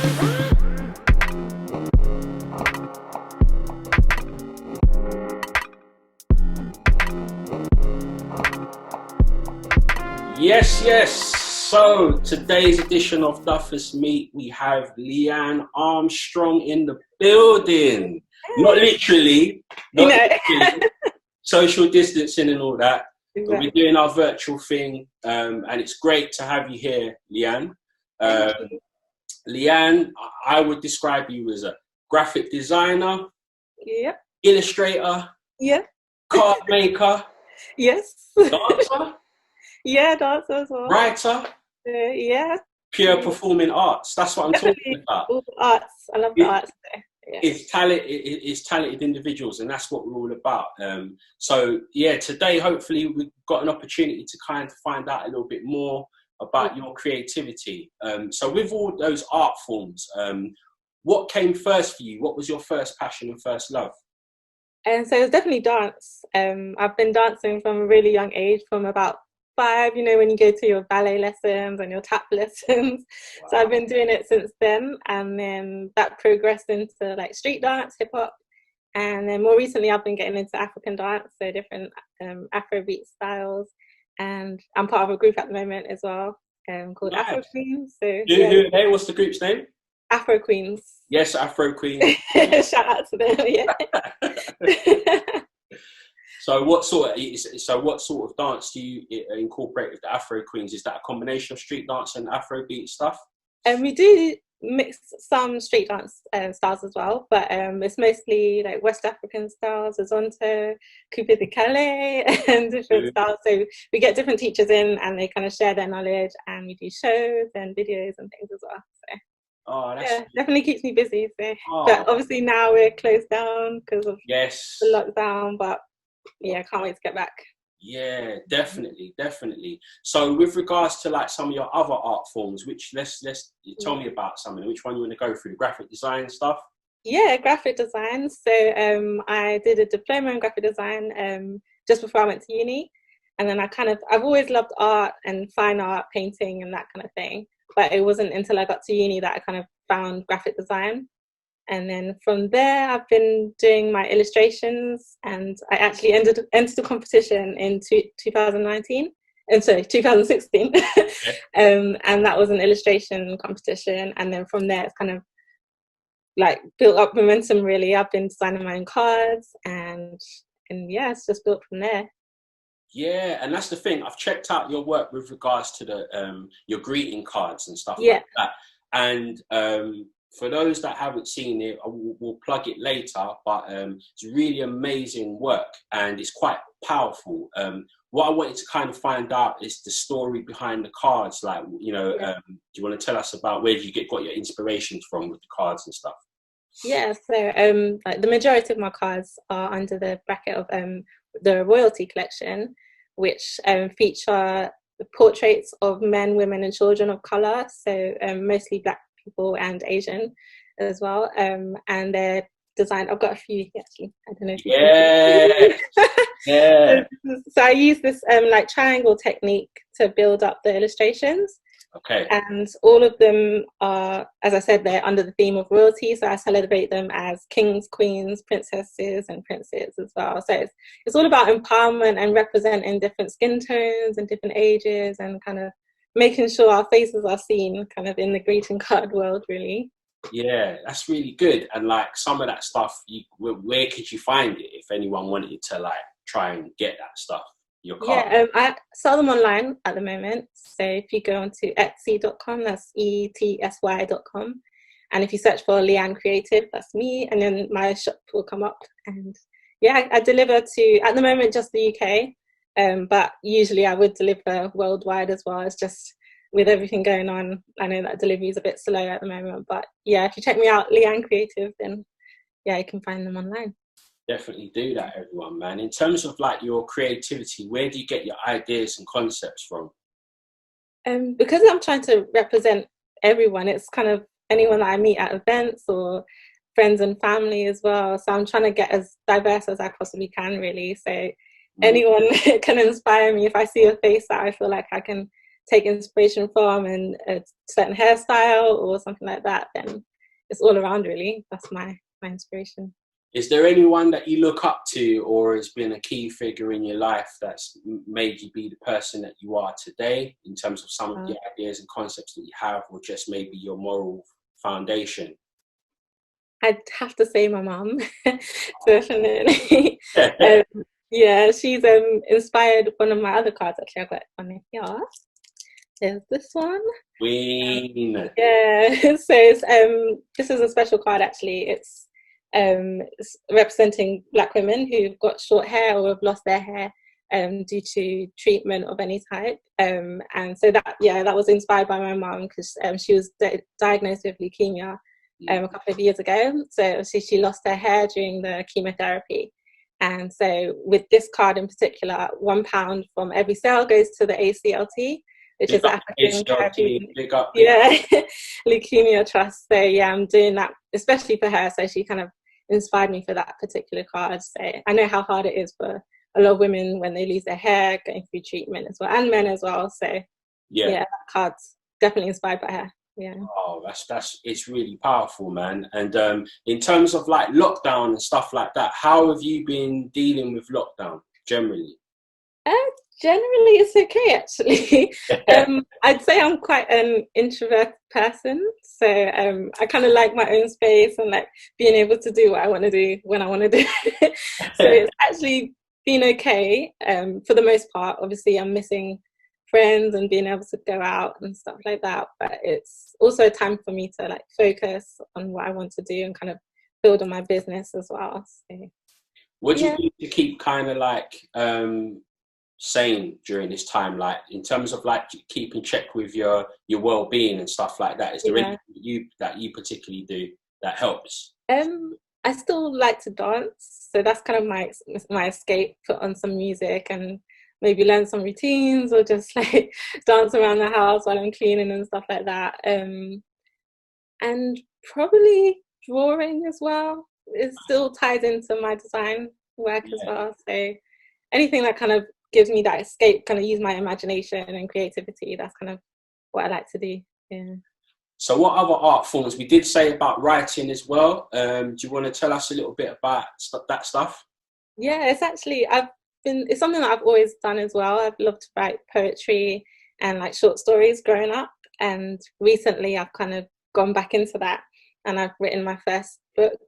Yes, yes. So today's edition of Duffus Meet, we have Leanne Armstrong in the building. Not literally, social distancing and all that. Exactly. But we're doing our virtual thing, and it's great to have you here, Leanne. Leanne, I would describe you as a graphic designer, yep, illustrator, yep, card maker, yes, dancer, yeah, dancer as well, writer, yeah, pure performing arts. That's what I'm talking about. All the arts. I love the arts. Yeah. It's talented individuals, and that's what we're all about. So yeah, today hopefully we've got an opportunity to kind of find out a little bit more about your creativity. So with all those art forms, what came first for you? What was your first passion and first love? And so it was definitely dance. I've been dancing from a really young age, from about 5, you know, when you go to your ballet lessons and your tap lessons. Wow. So I've been doing it since then, and then that progressed into like street dance, hip hop, and then more recently I've been getting into African dance, so different Afrobeat styles, and I'm part of a group at the moment as well called Afro Queens. So who are they? What's the group's name? Afro Queens. Yes, Afro Queens. Shout out to them. Yeah. So what sort of dance do you incorporate with the Afro Queens? Is that a combination of street dance and Afrobeat stuff? And we do mix some street dance styles as well, but it's mostly like West African styles, Azonto, Coupe de Calais, and different styles. So we get different teachers in, and they kind of share their knowledge, and we do shows and videos and things as well. So yeah, definitely keeps me busy. So, but obviously now we're closed down because of the lockdown. But yeah, I can't wait to get back. Yeah, definitely. So with regards to like some of your other art forms, which let's tell me about some of them. Which one you want to go through? The graphic design stuff? Yeah, graphic design. So I did a diploma in graphic design just before I went to uni. And then I've always loved art and fine art, painting and that kind of thing. But it wasn't until I got to uni that I kind of found graphic design. And then from there, I've been doing my illustrations, and I actually entered a competition in 2019. And sorry, 2016. And that was an illustration competition. And then from there, it's kind of like built up momentum, really. I've been designing my own cards, and yeah, it's just built from there. Yeah, and that's the thing. I've checked out your work with regards to the your greeting cards and stuff like that. And for those that haven't seen it, we'll plug it later, but it's really amazing work, and it's quite powerful. What I wanted to kind of find out is the story behind the cards. Like, you know, do you want to tell us about where you got your inspirations from with the cards and stuff? Yeah, so like the majority of my cards are under the bracket of the royalty collection, which feature the portraits of men, women, and children of color. So mostly Black people and Asian as well, and they're designed. I've got a few actually. I don't know if you yeah. So I use this like triangle technique to build up the illustrations. Okay. And all of them are, as I said, they're under the theme of royalty. So I celebrate them as kings, queens, princesses, and princes as well. So it's all about empowerment and representing different skin tones and different ages, and kind of making sure our faces are seen kind of in the greeting card world, really. Yeah, that's really good. And like some of that stuff, where could you find it if anyone wanted to like try and get that stuff? Your card? Yeah, I sell them online at the moment. So if you go onto Etsy.com, that's ETSY.com. And if you search for Leanne Creative, that's me. And then my shop will come up. And yeah, I deliver to, at the moment, just the UK. But usually I would deliver worldwide as well. It's just with everything going on, I know that delivery is a bit slow at the moment. But yeah, if you check me out, Leanne Creative, then yeah, you can find them online. Definitely do that, everyone, man. In terms of like your creativity, where do you get your ideas and concepts from? Because I'm trying to represent everyone, it's kind of anyone that I meet at events or friends and family as well. So I'm trying to get as diverse as I possibly can, really. So anyone can inspire me. If I see a face that I feel like I can take inspiration from, and a certain hairstyle or something like that, then it's all around really. That's my inspiration. Is there anyone that you look up to or has been a key figure in your life that's made you be the person that you are today in terms of some of the ideas and concepts that you have, or just maybe your moral foundation? I'd have to say my mum, definitely. Yeah, she's inspired one of my other cards. Actually, I've got one here. There's this one. Queen. Yeah, so it's, this is a special card actually. It's representing Black women who've got short hair or have lost their hair due to treatment of any type. And so that was inspired by my mum, because she was diagnosed with leukemia a couple of years ago. So she lost her hair during the chemotherapy. And so with this card in particular, £1 from every sale goes to the ACLT, which is the African Caribbean Leukemia Trust. So yeah, I'm doing that especially for her. So she kind of inspired me for that particular card. So I know how hard it is for a lot of women when they lose their hair, going through treatment as well, and men as well. So yeah, that card's definitely inspired by her. Yeah. Oh, that's it's really powerful, man. And in terms of like lockdown and stuff like that, how have you been dealing with lockdown generally? Generally, it's okay actually. I'd say I'm quite an introvert person, so I kind of like my own space and like being able to do what I want to do when I want to do it. So it's actually been okay for the most part. Obviously, I'm missing friends and being able to go out and stuff like that, but it's also a time for me to like focus on what I want to do and kind of build on my business as well. So, what do you need to keep kind of like sane during this time, like in terms of like keeping check with your well-being and stuff like that? Is there anything that you particularly do that helps? I still like to dance, so that's kind of my escape. Put on some music and maybe learn some routines, or just like dance around the house while I'm cleaning and stuff like that. And probably drawing as well. It still ties into my design work as well. So anything that kind of gives me that escape, kind of use my imagination and creativity, that's kind of what I like to do. Yeah. So what other art forms? We did say about writing as well. Do you want to tell us a little bit about that stuff? Yeah, it's actually, it's something that I've always done as well. I've loved to write poetry and like short stories growing up. And recently I've kind of gone back into that, and I've written my first book.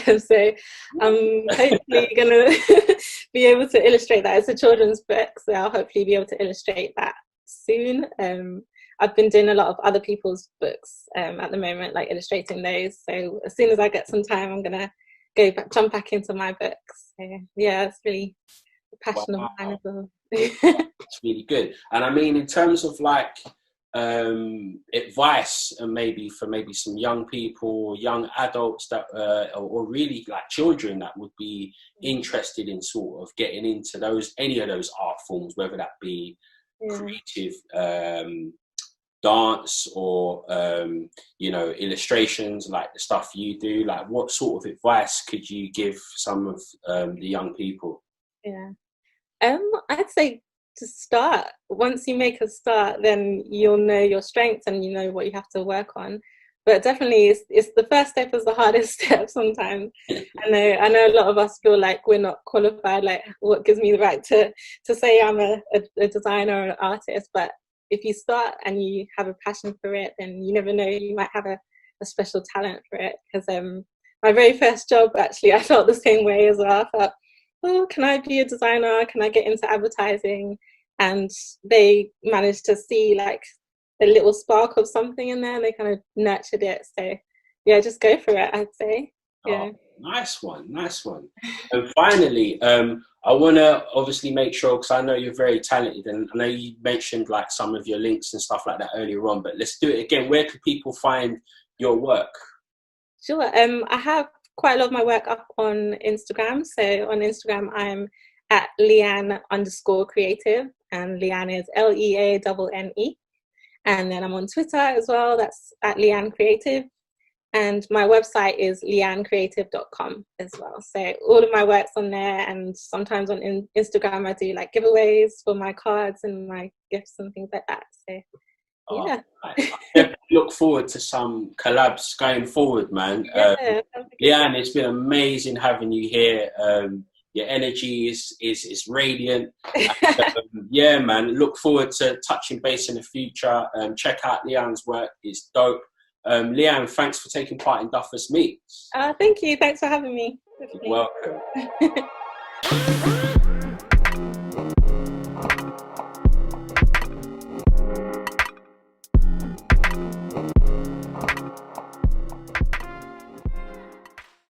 So I'm hopefully going to be able to illustrate that. It's a children's book, so I'll hopefully be able to illustrate that soon. I've been doing a lot of other people's books at the moment, like illustrating those. So as soon as I get some time, I'm going to jump back into my books. So yeah, it's really a passion of mine as well. It's really good. And I mean, in terms of like advice, and maybe for some young people, young adults that or really like children that would be interested in sort of getting into any of those art forms, whether that be creative dance or illustrations like the stuff you do, like what sort of advice could you give some of the young people? I'd say to start. Once you make a start, then you'll know your strengths and you know what you have to work on. But definitely it's the first step is the hardest step sometimes. I know a lot of us feel like we're not qualified, like what gives me the right to say I'm a designer or an artist. But if you start and you have a passion for it, then you never know, you might have a special talent for it. Because my very first job, actually, I felt the same way as well. I thought, oh, can I be a designer? Can I get into advertising? And they managed to see like a little spark of something in there, and they kind of nurtured it. So yeah, just go for it, I'd say. Yeah. Oh, nice one. And finally, I want to obviously make sure, because I know you're very talented, and I know you mentioned like some of your links and stuff like that earlier on, but let's do it again. Where can people find your work? Sure. I have quite a lot of my work up on Instagram. So on Instagram, I'm at Leanne_creative, and Leanne is LEANNE. And then I'm on Twitter as well. That's at Leanne Creative. And my website is leannecreative.com as well. So all of my work's on there. And sometimes on Instagram, I do like giveaways for my cards and my gifts and things like that. So yeah. I definitely look forward to some collabs going forward, man. Yeah, Leanne, it's been amazing having you here. Your energy is radiant. Yeah, man. Look forward to touching base in the future. Check out Leanne's work; it's dope. Leanne, thanks for taking part in Duffus Meets. Thank you. Thanks for having me. You're welcome.